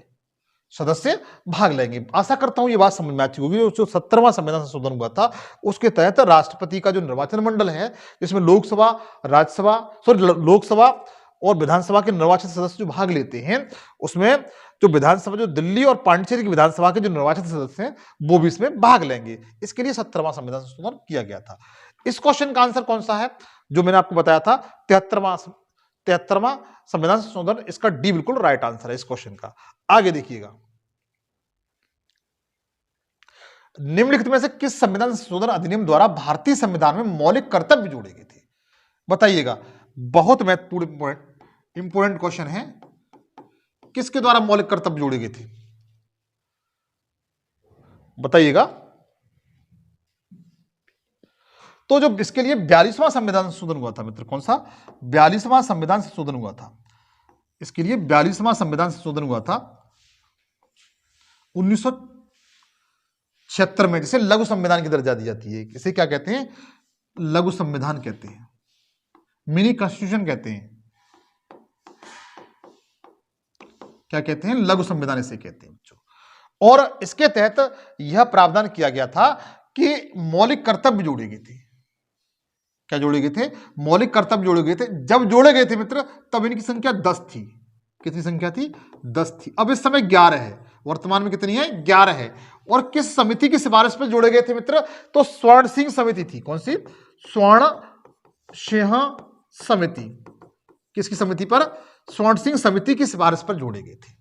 आशा करता हूं ये बात समझ में आती होगी। जो 70वां संविधान संशोधन हुआ था उसके तहत राष्ट्रपति का जो निर्वाचन मंडल है, जिसमें लोकसभा और विधानसभा के निर्वाचित सदस्य जो भाग लेते हैं उसमें जो विधानसभा, जो दिल्ली और पांडिचेरी की विधानसभा के जो निर्वाचित सदस्य हैं वो भी इसमें भाग लेंगे। इसके लिए 17वां संविधान संशोधन किया गया था। इस क्वेश्चन का आंसर कौन सा है जो मैंने आपको बताया था, 73वां संविधान संशोधन। इसका डी बिल्कुल राइट आंसर है इस क्वेश्चन का। आगे देखिएगा, निम्नलिखित में से किस संविधान संशोधन अधिनियम द्वारा भारतीय संविधान में मौलिक कर्तव्य जोड़े गए थे? बताइएगा, बहुत महत्वपूर्ण इंपोर्टेंट क्वेश्चन है। किसके द्वारा मौलिक कर्तव्य जोड़े गए थे बताइएगा। तो जो इसके लिए 42वां संविधान संशोधन हुआ था मित्र, कौन सा? 42वां संविधान संशोधन हुआ था। इसके लिए 42वां संविधान संशोधन हुआ था 1976 में, जिसे लघु संविधान की दर्जा दी जाती है। इसे क्या कहते हैं? लघु संविधान कहते हैं, मिनी कॉन्स्टिट्यूशन कहते हैं। क्या कहते हैं? लघु संविधान इसे कहते हैं बच्चों। और इसके तहत यह प्रावधान किया गया था कि मौलिक कर्तव्य जोड़े गए थे। क्या जोड़े गए थे? मौलिक कर्तव्य जोड़े गए थे। जब जोड़े गए थे मित्र तब इनकी संख्या 10 थी। कितनी संख्या थी? 10 थी। अब इस समय 11 है। वर्तमान में कितनी है? 11 है। और किस समिति की सिफारिश पर जोड़े गए थे मित्र? तो स्वर्ण सिंह समिति थी। कौन सी? स्वर्ण सिंह समिति। किसकी समिति पर? स्वर्ण सिंह समिति की सिफारिश पर जोड़े गए थे।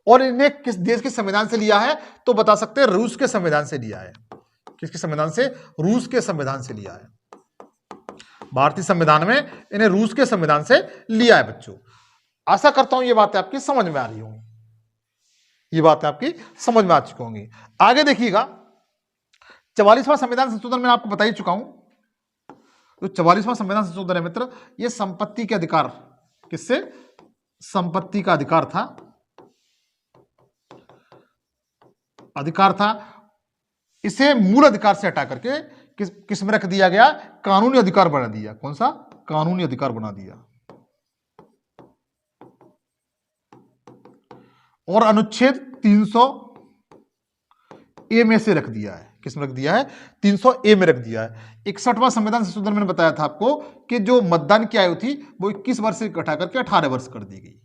और इन्हें किस देश के संविधान से लिया है? तो बता सकते हैं रूस के संविधान से लिया है। किसके संविधान से? रूस के संविधान से लिया है। भारतीय संविधान में इन्हें रूस के संविधान से लिया है बच्चों। आशा करता हूं ये बातें आपकी समझ में आ रही होंगी, ये बातें आपकी समझ में आ चुकी होंगी। आगे देखिएगा, 44वां संविधान संशोधन में आपको बता ही चुका हूं। तो 44वां संविधान संशोधन है मित्र, ये संपत्ति के अधिकार, किससे? संपत्ति का अधिकार था, अधिकार था। इसे मूल अधिकार से हटा करके किस में रख दिया गया? कानूनी अधिकार बना दिया। कौन सा? कानूनी अधिकार बना दिया। और अनुच्छेद 300 ए में से रख दिया है। किस में रख दिया है? 300 ए में रख दिया है। 61वां संविधान संशोधन मैंने बताया था आपको कि जो मतदान की आयु थी वो 21 वर्ष से घटा करके 18 वर्ष कर दी गई।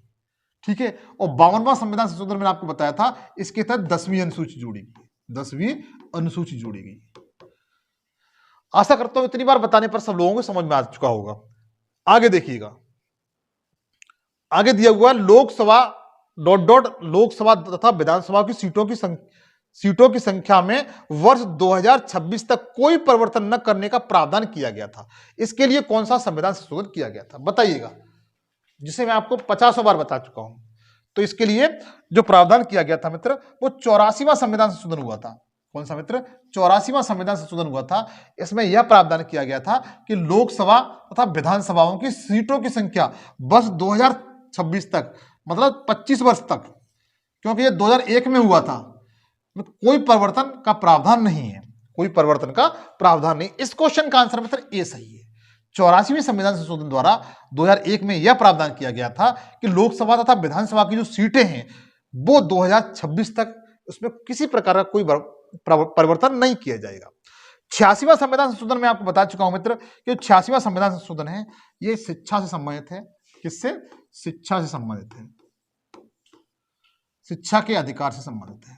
ठीक है। और 52वां संविधान संशोधन मैंने आपको बताया था, इसके तहत 10वीं अनुसूची जोड़ी गई। 10वीं अनुसूची जोड़ी गई। आशा करता हूं इतनी बार बताने पर सब लोगों को समझ में आ चुका होगा। आगे देखिएगा, आगे दिया हुआ लोकसभा लोकसभा तथा विधानसभा की सीटों की संख्या में वर्ष 2026 तक कोई परिवर्तन न करने का प्रावधान किया गया था। इसके लिए कौन सा संविधान संशोधन किया गया था बताइएगा, जिसे मैं आपको 50 बार बता चुका हूं। तो इसके लिए जो प्रावधान किया गया था मित्र वो 84वां संविधान संशोधन हुआ था। कौन सा मित्र? 84वां संविधान संशोधन हुआ था। इसमें यह प्रावधान किया गया था कि लोकसभा तथा विधानसभाओं की सीटों की संख्या वर्ष 2026 तक, मतलब 25 वर्ष तक, क्योंकि यह 2001 में हुआ था, कोई परिवर्तन का प्रावधान नहीं है। कोई परिवर्तन का प्रावधान नहीं। इस क्वेश्चन का आंसर मित्र ए सही है। 84वें संविधान संशोधन द्वारा 2001 में यह प्रावधान किया गया था कि लोकसभा तथा विधानसभा की जो सीटें हैं वो 2026 तक उसमें किसी प्रकार का कोई परिवर्तन नहीं किया जाएगा। 86वां संविधान संशोधन में आपको बता चुका हूं मित्र कि 86वां संविधान संशोधन है ये शिक्षा से संबंधित है। किससे? शिक्षा से संबंधित है, शिक्षा के अधिकार से संबंधित है।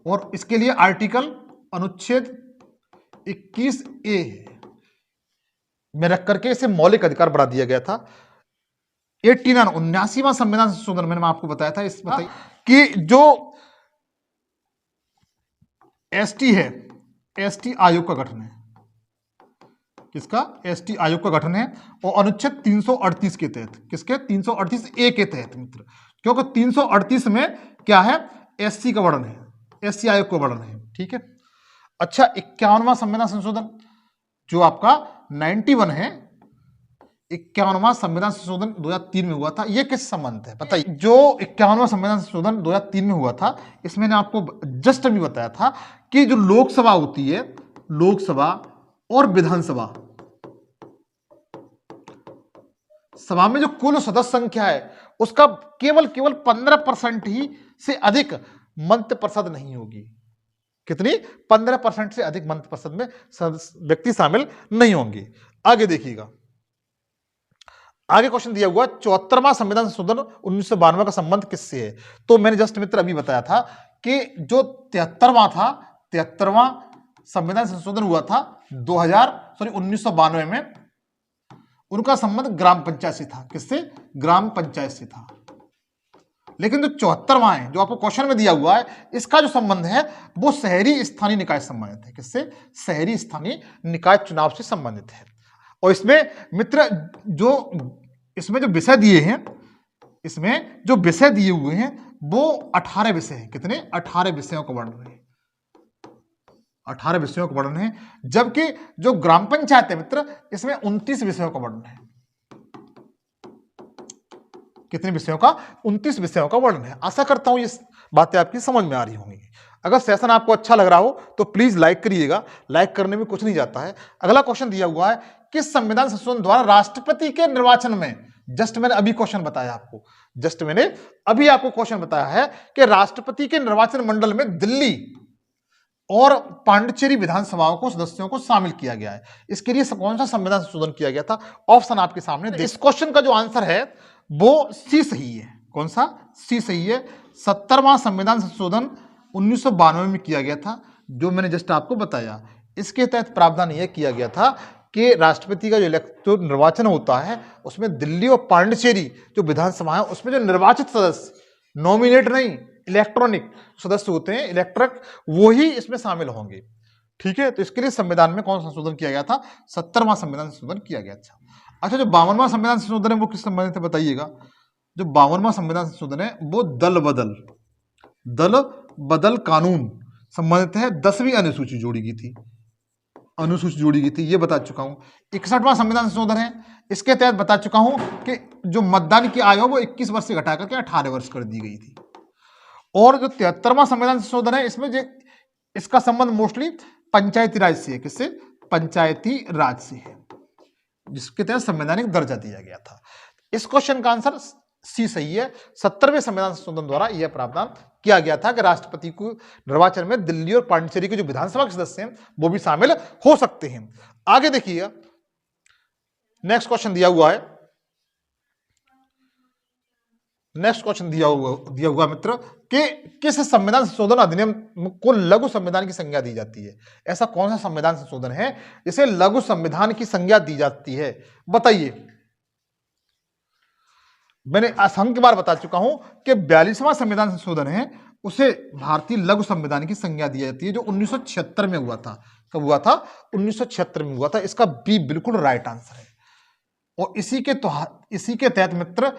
और इसके लिए आर्टिकल अनुच्छेद 21A में रख करके इसे मौलिक अधिकार बढ़ा दिया गया था। 79वां संविधान संशोधन में मैं आपको बताया था इस बताइए कि जो एसटी है, एसटी आयोग का गठन है। किसका? एसटी आयोग का गठन है। और अनुच्छेद 338 के तहत, किसके? 338A के तहत मित्र, क्योंकि 338 में क्या है? एससी का वर्णन है, एससी आयोग का वर्णन है। ठीक है। अच्छा, 51वां संविधान संशोधन जो आपका 91 है, 51वां संविधान संशोधन 2003 में हुआ था। यह किस संबंध है बताइए? जो 51वां संविधान संशोधन 2003 में हुआ था, इसमें मैंने आपको जस्ट अभी बताया था कि जो लोकसभा होती है, लोकसभा और विधानसभा सभा में जो कुल सदस्य संख्या है उसका केवल 15% ही से अधिक मंत्रिपरिषद नहीं होगी। कितनी? 15% से अधिक मंत्रिपरिषद में व्यक्ति शामिल नहीं होंगे। आगे देखिएगा, आगे क्वेश्चन दिया हुआ 74वां संविधान संशोधन 1992 का संबंध किससे है? तो मैंने जस्ट मित्र अभी बताया था कि जो 73वां संविधान संशोधन हुआ था 1992 में, उनका संबंध ग्राम पंचायत से था। किससे? ग्राम पंचायत से था। लेकिन जो 74वां है जो आपको क्वेश्चन में दिया हुआ है, इसका जो संबंध है वो शहरी स्थानीय निकाय से संबंधित है। किससे? शहरी स्थानीय निकाय चुनाव से संबंधित है। और इसमें मित्र जो इसमें जो विषय दिए हैं, इसमें जो विषय दिए हुए हैं वो 18 विषय हैं। कितने? 18 विषयों का वर्णन है। 18 विषयों का वर्णन है, जबकि जो ग्राम पंचायत है मित्र, इसमें 29 विषयों का वर्णन है। कितने विषयों का? 29 विषयों का वर्णन है। आशा करता हूं ये बातें आपकी समझ में आ रही होंगी। अगर सेशन आपको अच्छा लग रहा हो तो प्लीज लाइक करिएगा, लाइक करने में कुछ नहीं जाता है। अगला क्वेश्चन दिया हुआ है, किस संविधान संशोधन द्वारा राष्ट्रपति के निर्वाचन में, जस्ट मैंने अभी क्वेश्चन बताया आपको, जस्ट मैंने अभी आपको क्वेश्चन बताया है कि राष्ट्रपति के निर्वाचन मंडल में दिल्ली और पांडिचेरी विधानसभाओं को सदस्यों को शामिल किया गया है। इसके लिए कौन सा संविधान संशोधन किया गया था? ऑप्शन आपके सामने। इस क्वेश्चन का जो आंसर है वो सी सही है। कौन सा? सी सही है। 70वां संविधान संशोधन 1992 में किया गया था, जो मैंने जस्ट आपको बताया। इसके तहत प्रावधान यह किया गया था कि राष्ट्रपति का जो निर्वाचन होता है उसमें दिल्ली और पांडिचेरी जो विधानसभा है उसमें जो निर्वाचित सदस्य, नॉमिनेट नहीं, इलेक्ट्रॉनिक सदस्य होते हैं, इलेक्ट्रिक, वो ही इसमें शामिल होंगे। ठीक है, तो इसके लिए संविधान में कौन संशोधन किया गया था? 70वां संविधान संशोधन किया गया था। अच्छा, जो 52वां संविधान संशोधन है वो किस संबंधित है बताइएगा? जो 52वां संविधान संशोधन है वो दल बदल कानून संबंधित है। 10वीं अनुसूची जोड़ी गई थी, ये बता चुका हूं। 61वां संविधान संशोधन है, इसके तहत बता चुका हूं कि जो मतदान की आयु वो 21 वर्ष से घटा करके 18 वर्ष कर दी गई थी। और जो 73वां संविधान संशोधन है, इसमें इसका संबंध मोस्टली पंचायती राज से है। किससे? पंचायती राज से है, जिसके तहत संवैधानिक दर्जा दिया गया था। इस क्वेश्चन का आंसर सी सही है। 70वें संविधान संशोधन द्वारा यह प्रावधान किया गया था कि राष्ट्रपति को निर्वाचन में दिल्ली और पांडिचेरी के जो विधानसभा के सदस्य हैं वो भी शामिल हो सकते हैं। आगे देखिएगा, नेक्स्ट क्वेश्चन दिया हुआ है। नेक्स्ट क्वेश्चन दिया हुआ मित्र कि किस संविधान संशोधन अधिनियम को लघु संविधान की संज्ञा दी जाती है? ऐसा कौन सा संविधान संशोधन है जिसे लघु संविधान की संज्ञा दी जाती है? बताइए। मैंने असंख्य बार बता चुका हूं कि 42वां संविधान संशोधन है, उसे भारतीय लघु संविधान की संज्ञा दी जाती है, जो 1976 में हुआ था। कब हुआ था? 1976 में हुआ था। इसका बी बिल्कुल राइट आंसर है। और इसी के तहत मित्र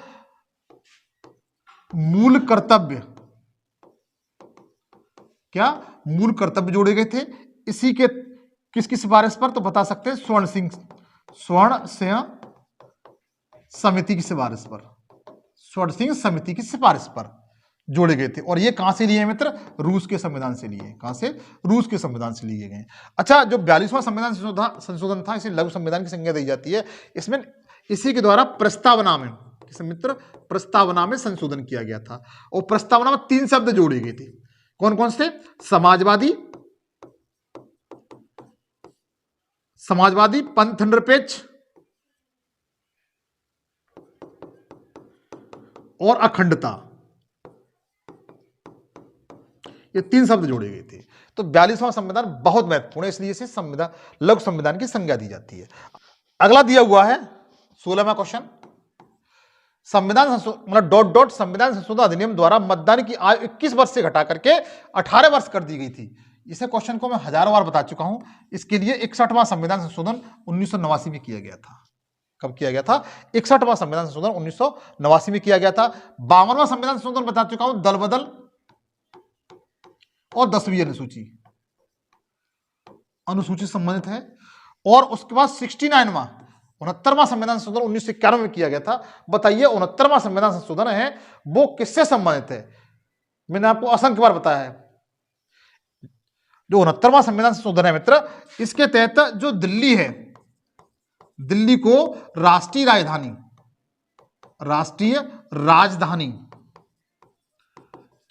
मूल कर्तव्य, क्या मूल कर्तव्य जोड़े गए थे? इसी के किसकी सिफारिश पर? तो बता सकते हैं स्वर्ण सिंह समिति की सिफारिश पर, स्वर्ण सिंह समिति की सिफारिश पर जोड़े गए थे। और ये कहां से लिए मित्र? रूस के संविधान से लिए। कहां से? रूस के संविधान से लिए गए। अच्छा, जो 42वां संविधान संशोधन था, इसे लघु संविधान की संज्ञा दी जाती है। इसमें इसी के द्वारा प्रस्तावना में, मित्र प्रस्तावना में संशोधन किया गया था। और प्रस्तावना में 3 शब्द जोड़े गए थे। कौन कौन से? समाजवादी, पंथ निरपेक्ष और अखंडता। ये 3 शब्द जोड़े गए थे। तो 42वां संविधान बहुत महत्वपूर्ण है, इसलिए इसे लघु संविधान की संज्ञा दी जाती है। अगला दिया हुआ है 16वां क्वेश्चन, संविधान मतलब संविधान संशोधन अधिनियम द्वारा मतदान की आयु 21 वर्ष से घटा करके 18 वर्ष कर दी गई थी। इसे क्वेश्चन को मैं हजारों बार बता चुका हूं। इसके लिए 61वां संविधान संशोधन 1989 में किया गया था। कब किया गया था? 61वां संविधान संशोधन 1989 में किया गया था। 52वां संविधान संशोधन बता चुका हूं, दल बदल और 10वीं अनुसूची संबंधित है। और उसके बाद 69वां संविधान संशोधन 1991 में किया गया था। बताइए 69वां संविधान संशोधन है वो किससे संबंधित है? मैंने आपको असंख्य बार बताया है। जो 69वां संविधान संशोधन है मित्र, इसके तहत जो दिल्ली है, दिल्ली को राष्ट्रीय राजधानी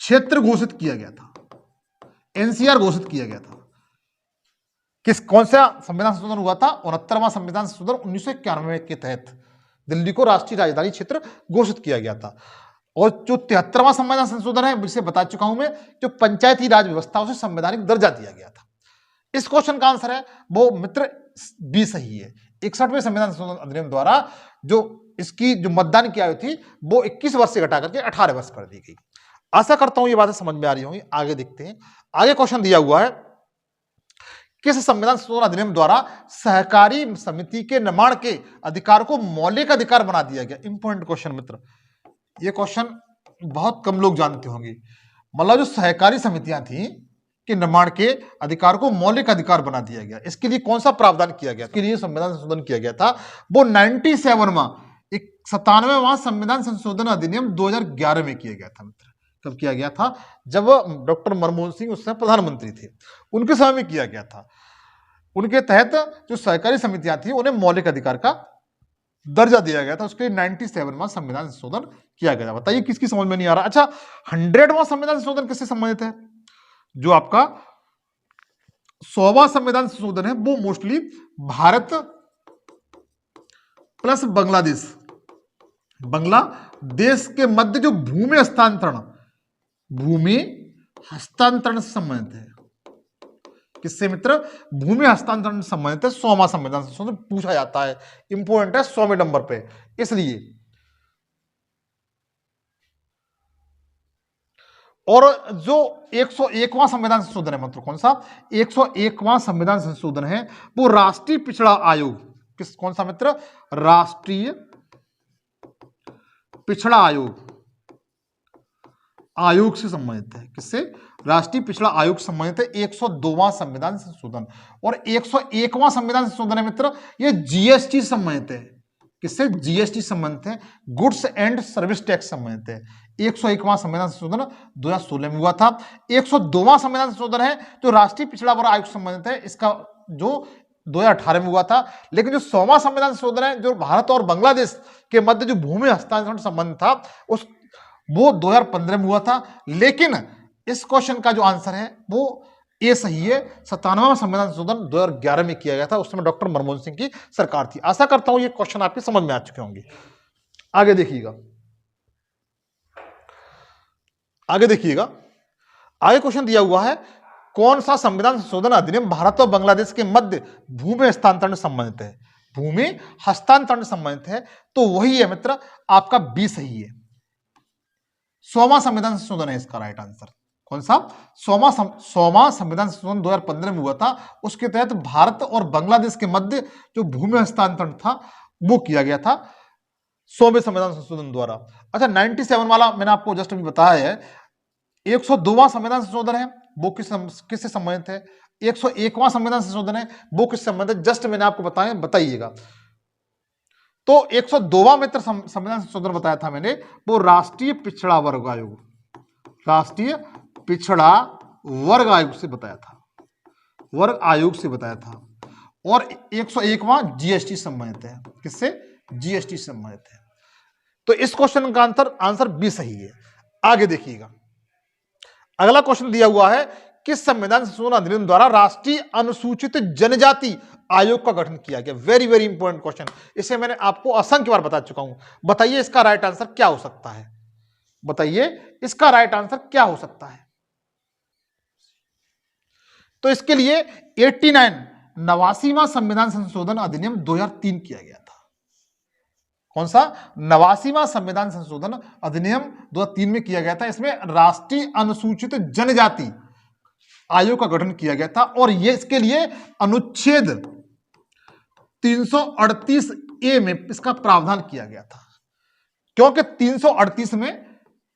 क्षेत्र घोषित किया गया था, एनसीआर घोषित किया गया था। कौन सा संविधान संशोधन हुआ था? 69वां संविधान संशोधन 1991 के तहत दिल्ली को राष्ट्रीय राजधानी क्षेत्र घोषित किया गया था। और जो 73वां संविधान संशोधन है, जिसे बता चुका हूं मैं, जो पंचायती राज व्यवस्था उसे संवैधानिक दर्जा दिया गया था। इस क्वेश्चन का आंसर है वो मित्र बी सही है। 61वें संविधान संशोधन अधिनियम द्वारा जो इसकी जो मतदान की आयु थी वो 21 वर्ष से घटा करके 18 वर्ष कर दी गई। आशा करता हूं ये बातें समझ में आ रही होंगी। आगे देखते हैं। आगे क्वेश्चन दिया हुआ है, किस संविधान संशोधन अधिनियम द्वारा सहकारी समिति के निर्माण के अधिकार को मौलिक अधिकार बना दिया गया? इंपॉर्टेंट क्वेश्चन मित्र, ये क्वेश्चन बहुत कम लोग जानते होंगे। मतलब जो सहकारी समितियां थी के निर्माण के अधिकार को मौलिक अधिकार बना दिया गया। इसके लिए कौन सा प्रावधान किया गया? इसके लिए संविधान संशोधन किया गया था वो 97वां संविधान संशोधन अधिनियम 2011 में किया गया था मित्र। कब किया गया था? जब डॉक्टर मनमोहन सिंह उस समय प्रधानमंत्री थे, उनके समय में किया गया था। उनके तहत जो सहकारी समितियां थी उन्हें मौलिक अधिकार का दर्जा दिया गया था। उसके लिए 97वां संविधान संशोधन किया गया। बताइए किसकी समझ में नहीं आ रहा? अच्छा, 100वां संविधान संशोधन किससे संबंधित है? जो आपका 100वां संविधान संशोधन है वो मोस्टली भारत प्लस बांग्लादेश के मध्य जो भूमि हस्तांतरण से संबंधित है। किससे मित्र? भूमि हस्तांतरण से संबंधित है। 100वां संविधान संशोधन पूछा जाता है, इंपोर्टेंट है 100वें नंबर पे। इसलिए और जो 101वां संविधान संशोधन है मित्र, कौन सा? 101वां संविधान संशोधन है वो राष्ट्रीय पिछड़ा आयोग, कौन सा मित्र? राष्ट्रीय पिछड़ा आयोग से संबंधित है। किससे? राष्ट्रीय पिछड़ा आयोग संबंधित है 102वां संविधान संशोधन। और 101वां संविधान संशोधन है मित्र, ये जीएसटी संबंधित है। किससे? जीएसटी संबंधित है, गुड्स एंड सर्विस टैक्स संबंधित है। 101वां संविधान संशोधन 2016 में हुआ था। 102वां संविधान संशोधन है जो राष्ट्रीय पिछड़ा वर्ग आयोग संबंधित है, इसका जो 2018 में हुआ था। लेकिन जो 100वां संविधान संशोधन है जो भारत और बांग्लादेश के मध्य जो भूमि हस्तांतरण संबंध था वो 2015 में हुआ था। लेकिन इस क्वेश्चन का जो आंसर है वो ए सही है। 97वां संविधान संशोधन 2011 में किया गया था, उस समय डॉक्टर मनमोहन सिंह की सरकार थी। आशा करता हूं ये क्वेश्चन आपके समझ में आ चुके होंगे। आगे देखिएगा, आगे क्वेश्चन दिया हुआ है, कौन सा संविधान संशोधन अधिनियम भारत और बांग्लादेश के मध्य भूमि हस्तांतरण संबंधित है? भूमि हस्तांतरण संबंधित है, तो वही है मित्र आपका बी सही है। 100वां संविधान संशोधन है इसका राइट आंसर। कौन सा? 100वां संविधान संशोधन 2015 में हुआ था। उसके तहत भारत और बांग्लादेश के मध्य जो भूमि हस्तांतरण था वो किया गया था 100वें संविधान संशोधन द्वारा। अच्छा, 97 वाला मैंने आपको जस्ट अभी बताया है। 102वां संविधान संशोधन है वो किससे संबंधित है? 101वां संविधान संशोधन है वो किससे संबंधित है? जस्ट मैंने आपको बताइएगा। तो 102वां मित्र संविधान संशोधन बताया था मैंने, वो राष्ट्रीय पिछड़ा वर्ग आयोग से बताया था। और 101वां जीएसटी संबंधित है। किससे? जीएसटी संबंधित है। तो इस क्वेश्चन का आंसर बी सही है। आगे देखिएगा, अगला क्वेश्चन दिया हुआ है, किस संविधान संशोधन अधिनियम द्वारा राष्ट्रीय अनुसूचित जनजाति आयोग का गठन किया गया? वेरी वेरी इंपॉर्टेंट क्वेश्चन, इसे मैंने आपको असंख्य बार बता चुका हूं। बताइए इसका राइट आंसर क्या हो सकता है? तो इसके लिए 89वां संविधान संशोधन अधिनियम 2003 किया गया था। कौन सा? 89वां संविधान संशोधन अधिनियम 2003 में किया गया था। इसमें राष्ट्रीय अनुसूचित जनजाति आयोग का गठन किया गया था और ये इसके लिए अनुच्छेद 338 ए में इसका प्रावधान किया गया था। क्योंकि 338 में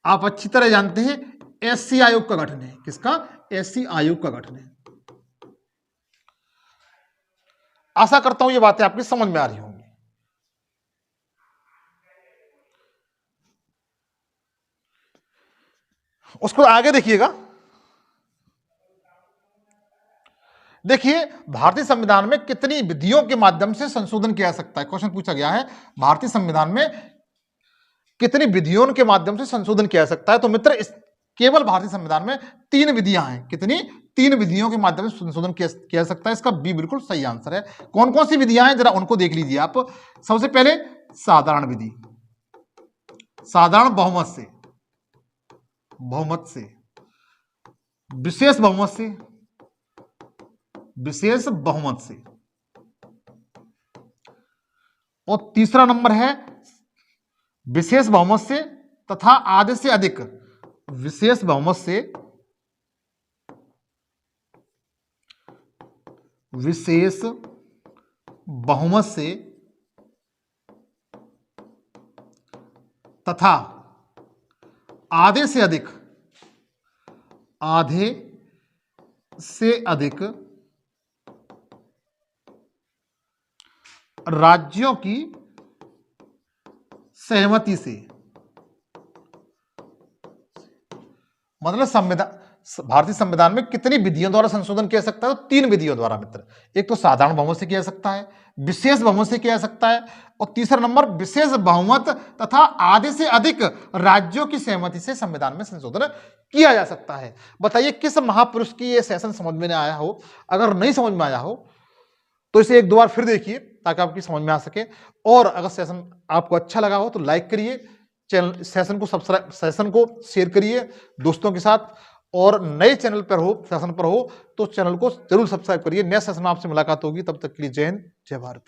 आप अच्छी तरह जानते हैं एससी आयोग का गठन है। किसका? एससी आयोग का गठन है। आशा करता हूं ये बातें आपकी समझ में आ रही होंगी। उसको आगे देखिएगा। देखिए, भारतीय संविधान में कितनी विधियों के माध्यम से संशोधन किया जा सकता है? क्वेश्चन पूछा गया है, भारतीय संविधान में कितनी विधियों के माध्यम से संशोधन किया जा सकता है? तो मित्र केवल भारतीय संविधान में 3 विधियां हैं। कितनी? 3 विधियों के माध्यम से संशोधन किया जा सकता है। इसका बी बिल्कुल सही आंसर है। कौन कौन सी विधियां हैं जरा उनको देख लीजिए आप। सबसे पहले साधारण विधि, साधारण बहुमत से, बहुमत से, विशेष बहुमत से, विशेष बहुमत से, और तीसरा नंबर है विशेष बहुमत से तथा आधे से अधिक, विशेष बहुमत से, विशेष बहुमत से तथा आधे से अधिक, आधे से अधिक राज्यों की सहमति से, मतलब संविधान, भारतीय संविधान में कितनी विधियों द्वारा संशोधन किया जा सकता है? तो 3 विधियों द्वारा मित्र। एक तो साधारण बहुमत से किया जा सकता है, विशेष बहुमत से किया जा सकता है, और तीसरा नंबर विशेष बहुमत तथा आधे से अधिक राज्यों की सहमति से संविधान में संशोधन किया जा सकता है। बताइए किस महापुरुष की यह सेशन समझ में आया हो? अगर नहीं समझ में आया हो तो इसे एक दो बार फिर देखिए ताकि आपकी समझ में आ सके। और अगर सेशन आपको अच्छा लगा हो तो लाइक करिए, चैनल सेशन को सब्सक्राइब, सेशन को शेयर करिए दोस्तों के साथ, और नए चैनल पर हो, सेशन पर हो तो चैनल को जरूर सब्सक्राइब करिए। नेक्स्ट सेशन में आपसे मुलाकात होगी, तब तक के लिए जय हिंद, जय भारत।